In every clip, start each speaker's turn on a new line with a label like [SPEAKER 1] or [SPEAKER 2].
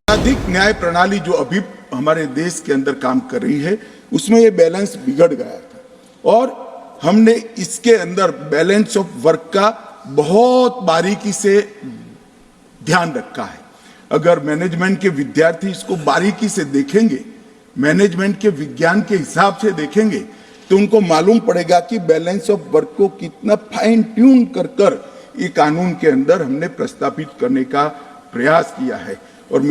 [SPEAKER 1] अधिक न्याय प्रणाली जो अभी हमारे देश के अंदर काम कर रही है उसमें ये बैलेंस बिगड़ गया था और हमने इसके अंदर बैलेंस ऑफ वर्क का बहुत बारीकी से ध्यान रखा है। अगर मैनेजमेंट के विद्यार्थी इसको बारीकी से देखेंगे, मैनेजमेंट के विज्ञान के हिसाब से देखेंगे तो उनको मालूम पड़ेगा कि बैलेंस ऑफ वर्क को कितना फाइन ट्यून कर कर ये कानून के अंदर हमने प्रस्तावित करने का प्रयास किया है। और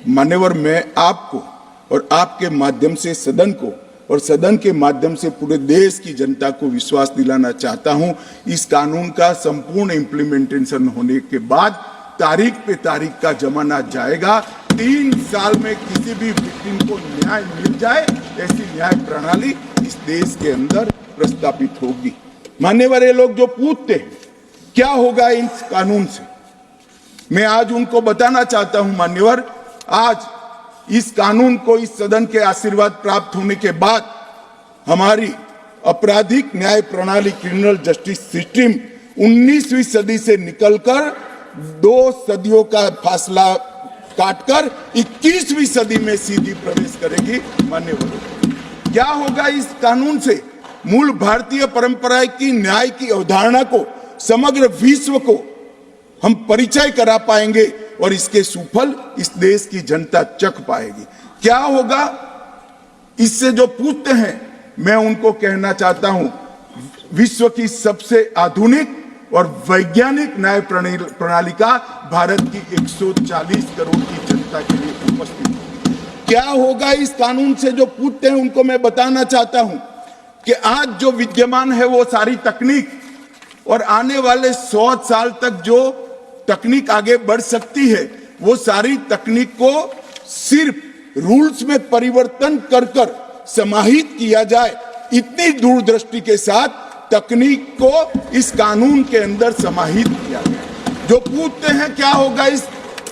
[SPEAKER 1] मान्यवर, मैं आपको और आपके माध्यम से सदन को और सदन के माध्यम से पूरे देश की जनता को विश्वास दिलाना चाहता हूं, इस कानून का संपूर्ण इम्प्लीमेंटेशन होने के बाद तारीख पे तारीख का जमाना जाएगा। 3 साल में किसी भी विक्टिम को न्याय मिल जाए, ऐसी न्याय प्रणाली इस देश के अंदर प्रस्तावित होगी। मान्यवर, ये लोग जो पूछते हैं क्या होगा इस कानून से, मैं आज उनको बताना चाहता हूं मान्यवर, आज इस कानून को इस सदन के आशीर्वाद प्राप्त होने के बाद हमारी आपराधिक न्याय प्रणाली, क्रिमिनल जस्टिस सिस्टम 19वीं सदी से निकलकर 2 सदियों का फासला काटकर 21वीं सदी में सीधी प्रवेश करेगी। मान्यवर, क्या होगा इस कानून से? मूल भारतीय परंपरा की न्याय की अवधारणा को समग्र विश्व को हम परिचय करा पाएंगे और इसके सुफल इस देश की जनता चख पाएगी। क्या होगा इससे? जो पूछते हैं मैं उनको कहना चाहता हूं, विश्व की सबसे आधुनिक और वैज्ञानिक न्याय प्रणाली का भारत की 140 करोड़ की जनता के लिए उपस्थित है। क्या होगा इस कानून से? जो पूछते हैं उनको मैं बताना चाहता हूं कि आज जो विद्यमान है वो सारी तकनीक और आने वाले 100 साल तक जो तकनीक आगे बढ़ सकती है, वो सारी तकनीक को सिर्फ रूल्स में परिवर्तन कर कर समाहित किया जाए, इतनी दूरदृष्टि के साथ तकनीक को इस कानून के अंदर समाहित किया गया। जो पूछते हैं क्या होगा इस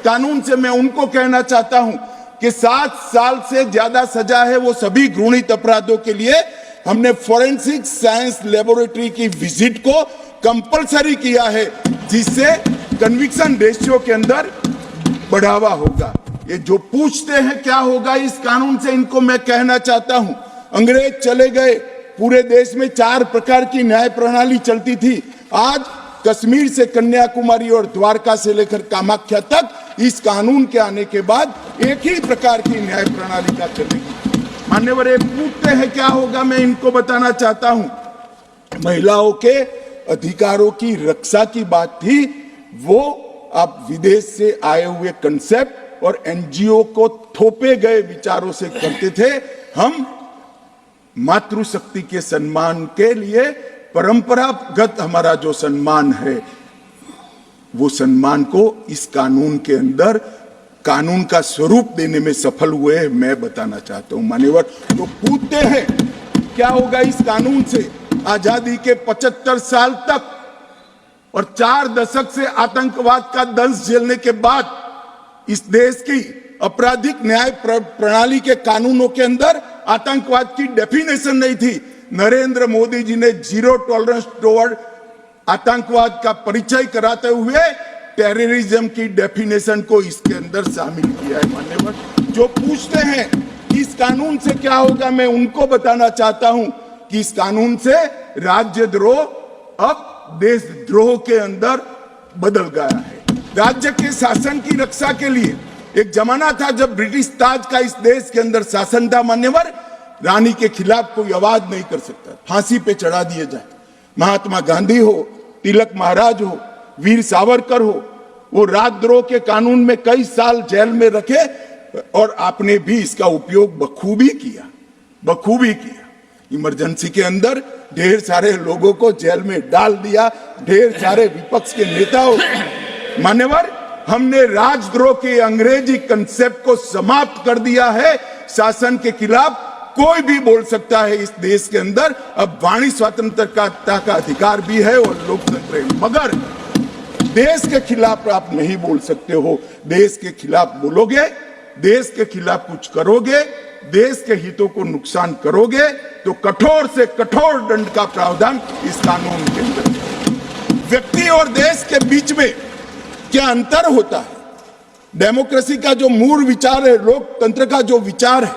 [SPEAKER 1] कानून से, मैं उनको कहना चाहता हूं कि 7 साल से ज्यादा सजा है वो सभी घृणित अपराधों के लिए हमने फोरेंसिक साइंस लेबोरेटरी की विजिट को कंपलसरी किया है, जिससे कन्विक्शन रेशियो के अंदर बढ़ावा होगा। ये जो पूछते हैं क्या होगा इस कानून से, इनको मैं कहना चाहता हूं, अंग्रेज चले गए, पूरे देश में 4 प्रकार की न्याय प्रणाली चलती थी। आज कश्मीर से कन्याकुमारी और द्वारका से लेकर कामाख्या तक इस कानून के आने के बाद एक ही प्रकार की न्याय प्रणाली का चलेगी। मान्यवर, ये पूछते हैं क्या होगा, मैं इनको बताना चाहता हूं, महिलाओं के अधिकारों की रक्षा की बात थी, वो आप विदेश से आए हुए कंसेप्ट और एनजीओ को थोपे गए विचारों से करते थे। हम मातृशक्ति के सम्मान के लिए परंपरागत हमारा जो सम्मान है, वो सम्मान को इस कानून के अंदर कानून का स्वरूप देने में सफल हुए हैं, मैं बताना चाहता हूं। मान्यवर, तो पूछते हैं क्या होगा इस कानून से? आजादी के 75 साल तक और 4 दशक से आतंकवाद का दंश झेलने के बाद इस देश की आपराधिक न्याय प्रणाली के कानूनों के अंदर आतंकवाद की डेफिनेशन नहीं थी। नरेंद्र मोदी जी ने जीरो टॉलरेंस टुवर्ड आतंकवाद का परिचय कराते हुए टेररिज्म की डेफिनेशन को इसके अंदर शामिल किया है। मान्यवर, जो पूछते हैं इस कानून से क्या होगा, मैं उनको बताना चाहता हूं कि इस कानून से राज्यद्रोह अब देशद्रोह के अंदर बदल गया है। राज्य के शासन की रक्षा के लिए एक जमाना था जब ब्रिटिश ताज का इस देश के अंदर शासन था। मान्यवर, रानी के खिलाफ कोई आवाज नहीं कर सकता, फांसी पे चढ़ा दिए जाए। महात्मा गांधी हो, तिलक महाराज हो, वीर सावरकर हो, वो राजद्रोह के कानून में कई साल जेल में रखे और आपने भी इसका उपयोग बखूबी किया। इमरजेंसी के अंदर ढेर सारे लोगों को जेल में डाल दिया, ढेर सारे विपक्ष के नेताओं। मान्यवर, हमने राजद्रोह के अंग्रेजी कंसेप्ट को समाप्त कर दिया है। शासन के खिलाफ कोई भी बोल सकता है इस देश के अंदर। अब वाणी स्वतंत्रता का अधिकार भी है और लोकतंत्र है, मगर देश के खिलाफ आप नहीं बोल सकते हो। देश के खिलाफ बोलोगे, देश के खिलाफ कुछ करोगे, देश के हितों को नुकसान करोगे तो कठोर से कठोर दंड का प्रावधान इस कानून के अंदर। व्यक्ति और देश के बीच में क्या अंतर होता है? डेमोक्रेसी का जो मूल विचार है, लोकतंत्र का जो विचार है,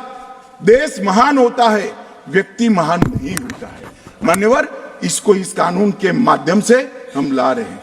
[SPEAKER 1] देश महान होता है, व्यक्ति महान नहीं होता है। मान्यवर, इसको इस कानून के माध्यम से हम ला रहे हैं।